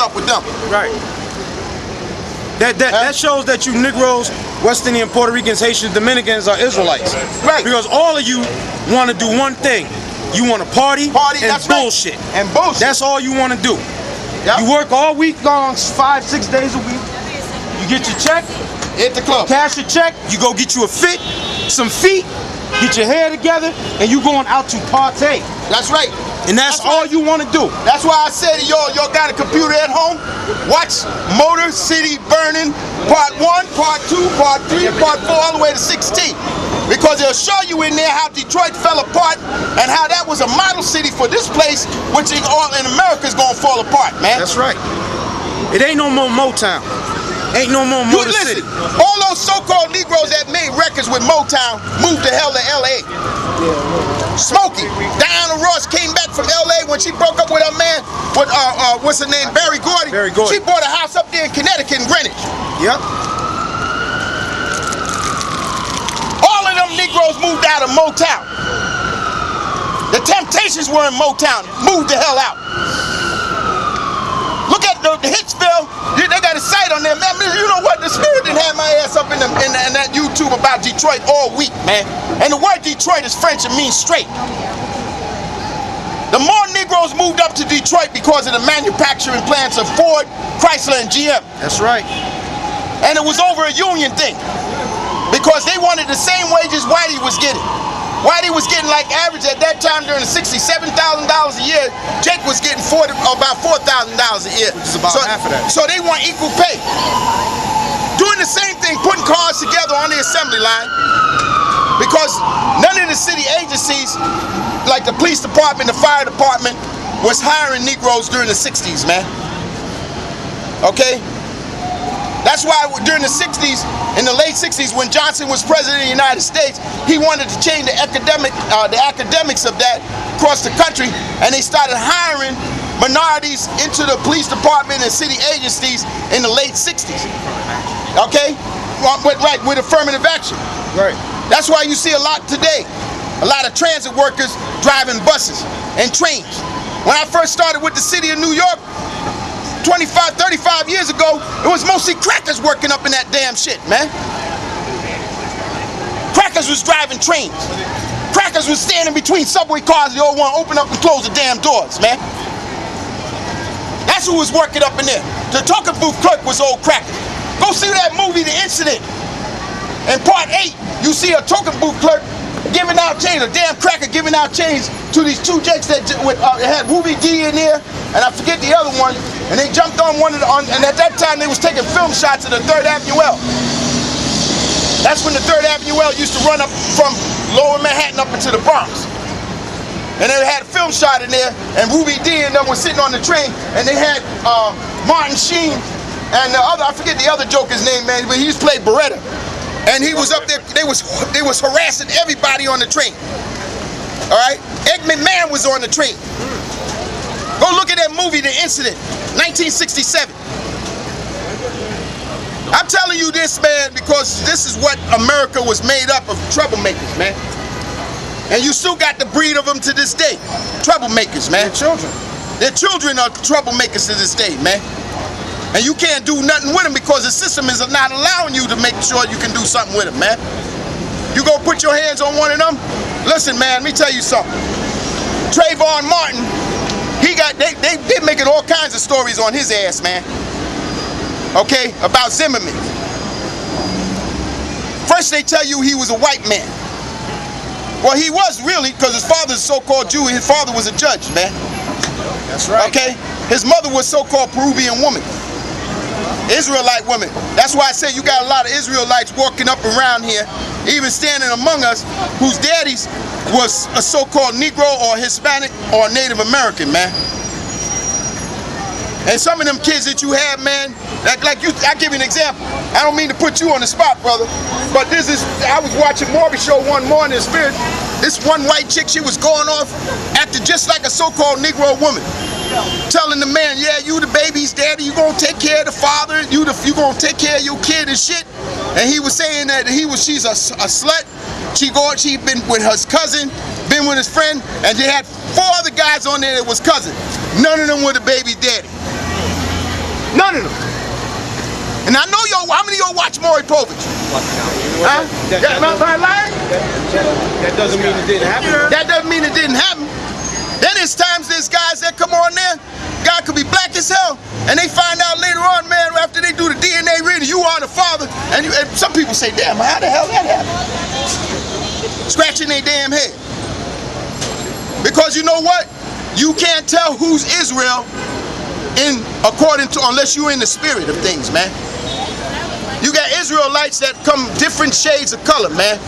up with them. Right. That shows that you Negroes, West Indian, Puerto Ricans, Haitians, Dominicans are Israelites. Right. Because all of you want to do one thing. You want to party and that's bullshit. Right. And bullshit. That's all you want to do. Yep. You work all week long, 5, 6 days a week. You get your check. Hit the club. Cash your check. You go get you a fit, some feet, get your hair together, and you going out to partay. That's right. And that's all you want to do. That's why I said y'all got a computer at home. Watch Motor City Burning Part 1, Part 2, Part 3, Part 4, all the way to 16. Because it'll show you in there how Detroit fell apart and how that was a model city for this place, which in America is going to fall apart, man. That's right. It ain't no more Motown. Ain't no more Motor City. All those so-called Negroes that made records with Motown moved to hell to L.A. Smokey, Diana Ross came back from L.A. when she broke up with her man, with what's her name, Berry Gordy. Berry Gordy. She bought a house up there in Connecticut, in Greenwich. Yep. All of them Negroes moved out of Motown. The Temptations were in Motown, moved the hell out. Look at the Hitsville. They got a site on there, man. You know what? The Spirit didn't have my ass up in that YouTube about Detroit all week, man. And the word Detroit is French and means straight. The more Negroes moved up to Detroit because of the manufacturing plants of Ford, Chrysler, and GM. That's right. And it was over a union thing. Because they wanted the same wages Whitey was getting. Whitey was getting like average at that time during the 60s, $7,000 a year. Jake was getting about $4,000 a year. Which is about half of that. So they want equal pay. Doing the same thing, putting cars together on the assembly line. Because none of the city agencies, like the police department, the fire department, was hiring Negroes during the 60s, man. Okay? That's why during the 60s, in the late 60s, when Johnson was president of the United States, he wanted to change the academics of that across the country, and they started hiring minorities into the police department and city agencies in the late 60s. Okay? Right, with affirmative action. Right. That's why you see a lot today. A lot of transit workers driving buses and trains. When I first started with the city of New York, 25, 35 years ago, it was mostly crackers working up in that damn shit, man. Crackers was driving trains. Crackers was standing between subway cars. They all want to open up and close the damn doors, man. That's who was working up in there. The token booth clerk was old crackers. Go see that movie, The Incident. In part 8, you see a token booth clerk giving out change, a damn cracker giving out change to these two jakes that had Ruby D in there, and I forget the other one, and they jumped on one of the, and at that time they was taking film shots of the 3rd Avenue L. That's when the 3rd Avenue L used to run up from Lower Manhattan up into the Bronx. And they had a film shot in there, and Ruby D and them was sitting on the train, and they had Martin Sheen and the other, I forget the other joker's name, man, but he used to play Beretta. And he was up there, they was harassing everybody on the train. All right? Ed McMahon was on the train. Go look at that movie, The Incident, 1967. I'm telling you this, man, because this is what America was made up of, troublemakers, man. And you still got the breed of them to this day. Troublemakers, man. Their children. Their children are troublemakers to this day, man. And you can't do nothing with them because the system is not allowing you to make sure you can do something with them, man. You go put your hands on one of them. Listen, man, let me tell you something. Trayvon Martin, they making all kinds of stories on his ass, man. Okay, about Zimmerman. First they tell you he was a white man. Well, he was really, because his father's a so-called Jew. His father was a judge, man. That's right. Okay, his mother was so-called Peruvian woman. Israelite women. That's why I say you got a lot of Israelites walking up around here, even standing among us, whose daddies was a so-called Negro or Hispanic or Native American, man. And some of them kids that you have, man, like you, I'll give you an example. I don't mean to put you on the spot, brother, but I was watching Morby Show one morning in Spirit. This one white chick, she was going off, acting just like a so-called Negro woman. Telling the man, yeah, you the baby's daddy, you gonna take care of the father, you gonna take care of your kid and shit. And he was saying that she's a slut. She been with her cousin, been with his friend, and they had 4 other guys on there that was cousins. None of them were the baby's daddy. None of them. And I know y'all, how many of y'all watch Maury Povich? Huh? Am I lying? That doesn't mean it didn't happen. That doesn't mean it didn't happen. Then there's times there's guys that come on there, God could be black as hell, and they find out later on, man, after they do the DNA reading, you are the father. And some people say, damn, how the hell that happened? Scratching their damn head. Because you know what? You can't tell who's Israel unless you're in the spirit of things, man. You got Israelites that come different shades of color, man.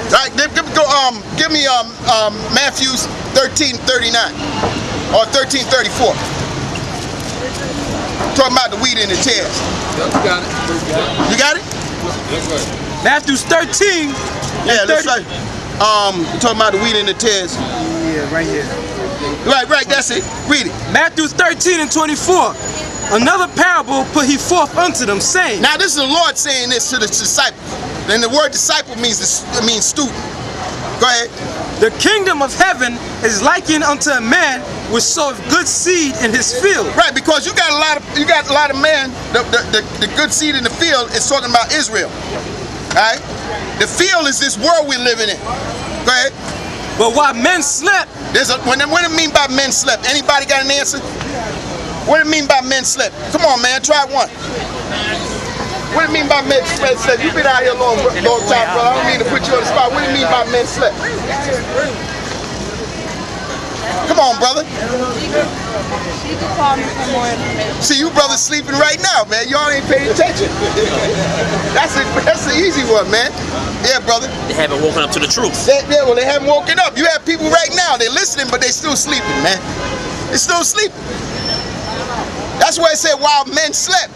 All right, give me Matthew 13:39 or 13:34. Talking about the wheat and the tares. Yep, you got it. You got it? Matthew 13. Yeah, looks like you're talking about the wheat and the tares. Yeah, right here. Right, that's it. Read it. Matthew 13:24. Another parable put he forth unto them, saying. Now this is the Lord saying this to the disciples. And the word disciple means student. Go ahead. The kingdom of heaven is likened unto a man which soweth good seed in his field. Right, because you got a lot of men. The good seed in the field is talking about Israel. All right. The field is this world we're living in. Go ahead. But while men slept, what do it mean by men slept? Anybody got an answer? What do it mean by men slept? Come on, man, try one. What do you mean by men slept? You've been out here a long time, brother. I don't mean to put you on the spot. What do you mean by men slept? Come on, brother. She could call me for more information. See, you brothers sleeping right now, man. Y'all ain't paying attention. That's the easy one, man. Yeah, brother. They haven't woken up to the truth. They haven't woken up. You have people right now, they're listening, but they still sleeping, man. They're still sleeping. That's why it said while men slept,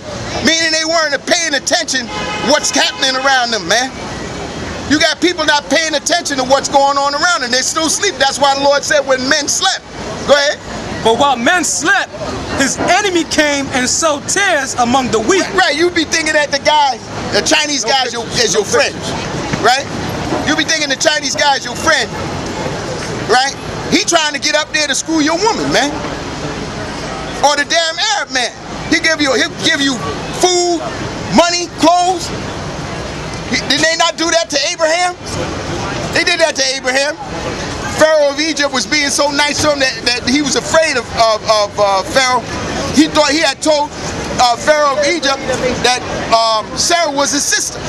meaning they weren't paying attention what's happening around them, man. You got people not paying attention to what's going on around them. They still sleep. That's why the Lord said when men slept. Go ahead. But while men slept, his enemy came and sowed tares among the wheat. Right, you be thinking that the Chinese guy is your friend, right? You be thinking the Chinese guy is your friend, right? He trying to get up there to screw your woman, man. Or the damn Arab man. He'll give you food, money, clothes. Did they not do that to Abraham? They did that to Abraham. Pharaoh of Egypt was being so nice to him that he was afraid of Pharaoh. He thought he had told Pharaoh of Egypt that Sarah was his sister.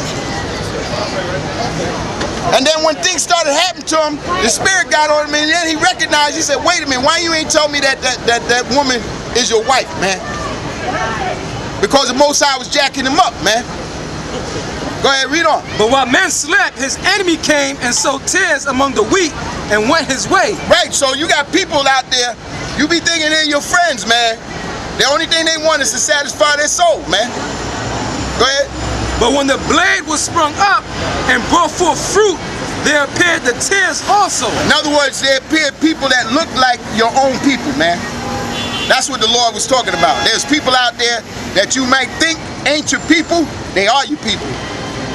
And then when things started happening to him, the spirit got on him, and then he recognized, he said, wait a minute, why you ain't tell me that woman is your wife, man? Because the Most High was jacking him up, man. Go ahead, read on. But while men slept, his enemy came and sowed tares among the wheat and went his way. Right, so you got people out there, you be thinking they're your friends, man. The only thing they want is to satisfy their soul, man. Go ahead. But when the blade was sprung up and brought forth fruit, there appeared the tares also. In other words, there appeared people that look like your own people, man. That's what the Lord was talking about. There's people out there that you might think ain't your people, they are your people.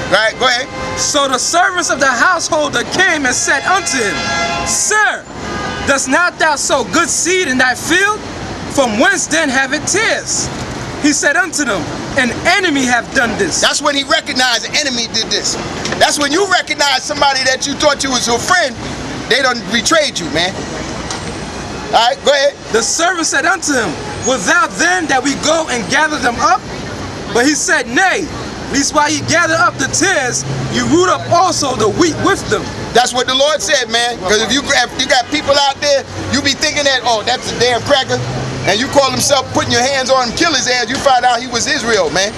Right, go ahead. So the servants of the householder came and said unto him, Sir, dost not thou sow good seed in thy field? From whence then have it tares? He said unto them, An enemy hath done this. That's when he recognized the enemy did this. That's when you recognize somebody that you thought you was your friend, they done betrayed you, man. All right, go ahead. The servant said unto him, Wilt thou then that we go and gather them up? But he said, Nay. Least while you gather up the tares, you root up also the wheat with them. That's what the Lord said, man. Because if you got people out there, you be thinking that, oh, that's a damn cracker, and you call himself putting your hands on him, kill his ass, you find out he was Israel, man.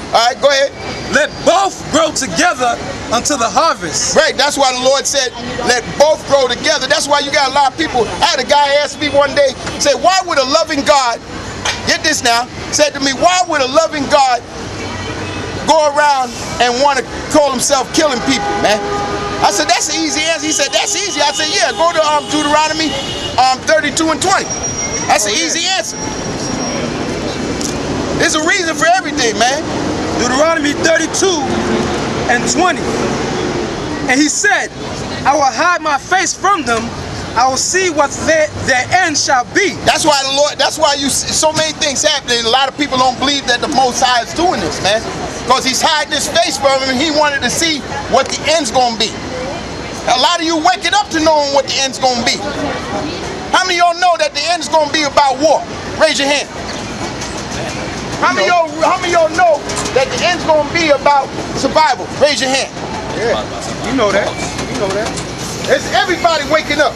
All right, go ahead. Let both grow together until the harvest. Right, that's why the Lord said, let both grow together. That's why you got a lot of people. I had a guy ask me one day, say, why would a loving God, get this now, said to me, why would a loving God go around and want to call himself killing people, man? I said, that's an easy answer. He said, that's easy. I said, yeah, go to Deuteronomy 32 and 20. That's an easy answer. There's a reason for everything, man. Deuteronomy 32 and 20. And he said, I will hide my face from them I will see what their end shall be. That's why the Lord, that's why you see so many things happening. A lot of people don't believe that the Most High is doing this, man. Because he's hiding his face from him and he wanted to see what the end's gonna be. A lot of you waking up to knowing what the end's gonna be. How many of y'all know that the end's gonna be about war? Raise your hand. How many of y'all know that the end's gonna be about survival? Raise your hand. Yeah, you know that. You know that. It's everybody waking up.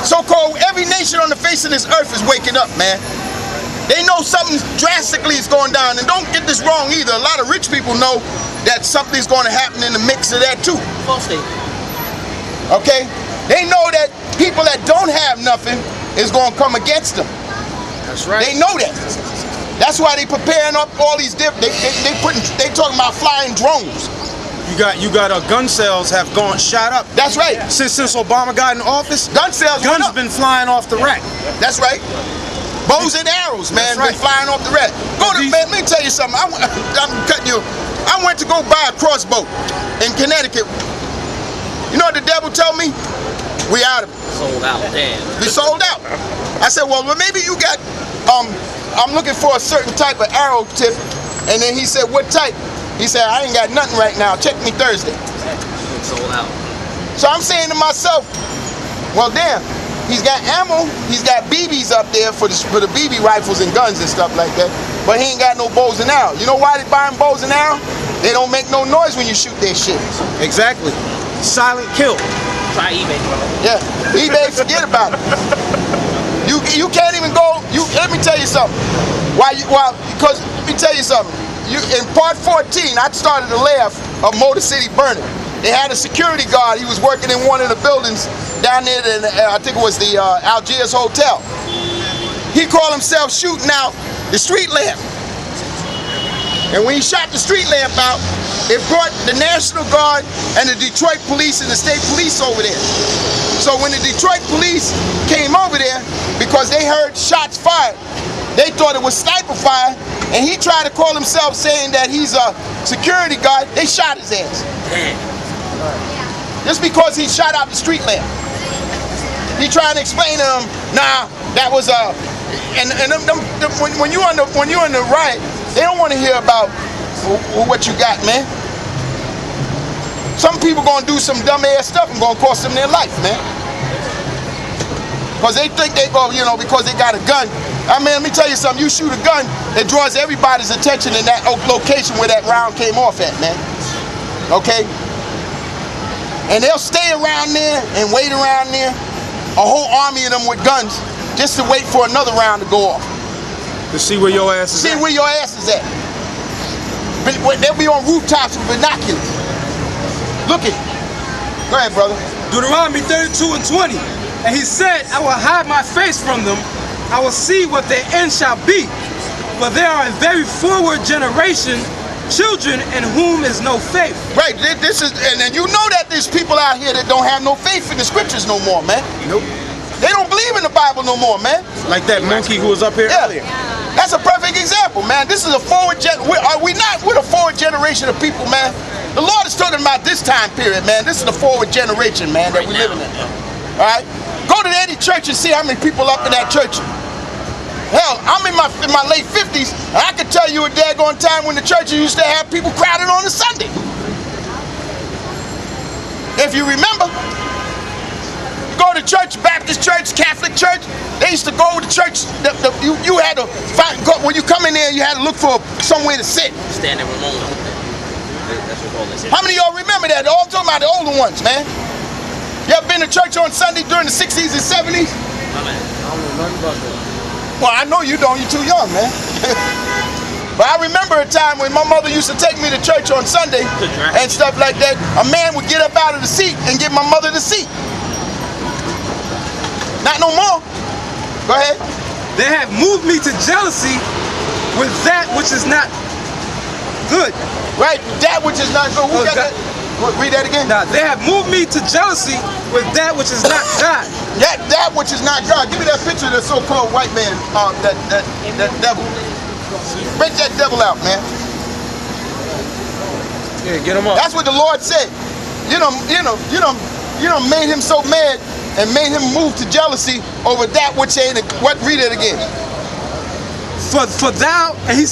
So-called every nation on the face of this earth is waking up, man. They know something drastically is going down. And don't get this wrong either. A lot of rich people know that something's going to happen in the mix of that too. Okay? They know that people that don't have nothing is going to come against them. That's right. They know that. That's why they preparing up all these different. They talking about flying drones. You got gun sales have shot up. That's right. Since Obama got in office, Gun sales guns been flying off the rack. That's right. Bows and arrows, man, That's right. been flying off the rack. Man, let me tell you something. I'm cutting you. I went to go buy a crossbow in Connecticut. You know what the devil told me? We out of it. Sold out, damn. We sold out. I said, well, maybe you got, I'm looking for a certain type of arrow tip. And then he said, what type? He said, I ain't got nothing right now. Check me Thursday. Sold out. So I'm saying to myself, well, damn, he's got ammo. He's got BBs up there for the BB rifles and guns and stuff like that. But he ain't got no bows and arrows. You know why they buying bows and arrows? They don't make no noise when you shoot their shit. Exactly. Silent kill. Try eBay, bro. Yeah, eBay, forget about it. You can't even go. Let me tell you something. Because let me tell you something. In part 14, I started the laugh of Motor City burning. They had a security guard. He was working in one of the buildings down there. I think it was the Algiers Hotel. He called himself shooting out the street lamp. And when he shot the street lamp out, it brought the National Guard and the Detroit police and the state police over there. So when the Detroit police came over there, because they heard shots fired, they thought it was sniper fire, and he tried to call himself saying that he's a security guard. They shot his ass. Damn. Just because he shot out the street lamp. He tried to explain to them, nah, that was when you're in the riot, they don't want to hear about what you got, man. Some people gonna do some dumb ass stuff and gonna cost them their life, man. Because they think they go, because they got a gun. I mean, let me tell you something. You shoot a gun, it draws everybody's attention in that location where that round came off at, man. Okay? And they'll stay around there and wait around there, a whole army of them with guns, just to wait for another round to go off. To see where your ass is See at. where your ass is at. They'll be on rooftops with binoculars. Look at. Go ahead, brother. Deuteronomy 32 and 20. And he said, I will hide my face from them. I will see what their end shall be. For there are a very forward generation, children in whom is no faith. Right, and then you know that there's people out here that don't have no faith in the scriptures no more, man. Nope. They don't believe in the Bible no more, man. Like that monkey who was up here earlier. That's a perfect example, man. This is a forward we're a forward generation of people, man. The Lord is talking about this time period, man. This is the forward generation, man, that we're living in. All right? Go to any church and see how many people up in that church. Hell, I'm in my late 50s, and I can tell you a daggone time when the churches used to have people crowded on a Sunday. If you remember, go to church, Baptist church, Catholic church, they used to go to church, you had to find, when you come in there, you had to look for somewhere to sit. Standing room only. That's what all this is. How many of y'all remember that? All talking about the older ones, man. You ever been to church on Sunday during the 60s and 70s? My man. I don't know nothing about that. Well, I know you don't. You're too young, man. But I remember a time when my mother used to take me to church on Sunday and stuff like that. A man would get up out of the seat and give my mother the seat. Not no more. Go ahead. They have moved me to jealousy with that which is not good. Right, that which is not good. Who got that? Read that again. Now, they have moved me to jealousy with that which is not God. That which is not God. Give me that picture of the so-called white man, that devil. Break that devil out, man. Yeah, get him up. That's what the Lord said. You know, made him so mad and made him move to jealousy over that which ain't. What? Read it again. For thou, and he's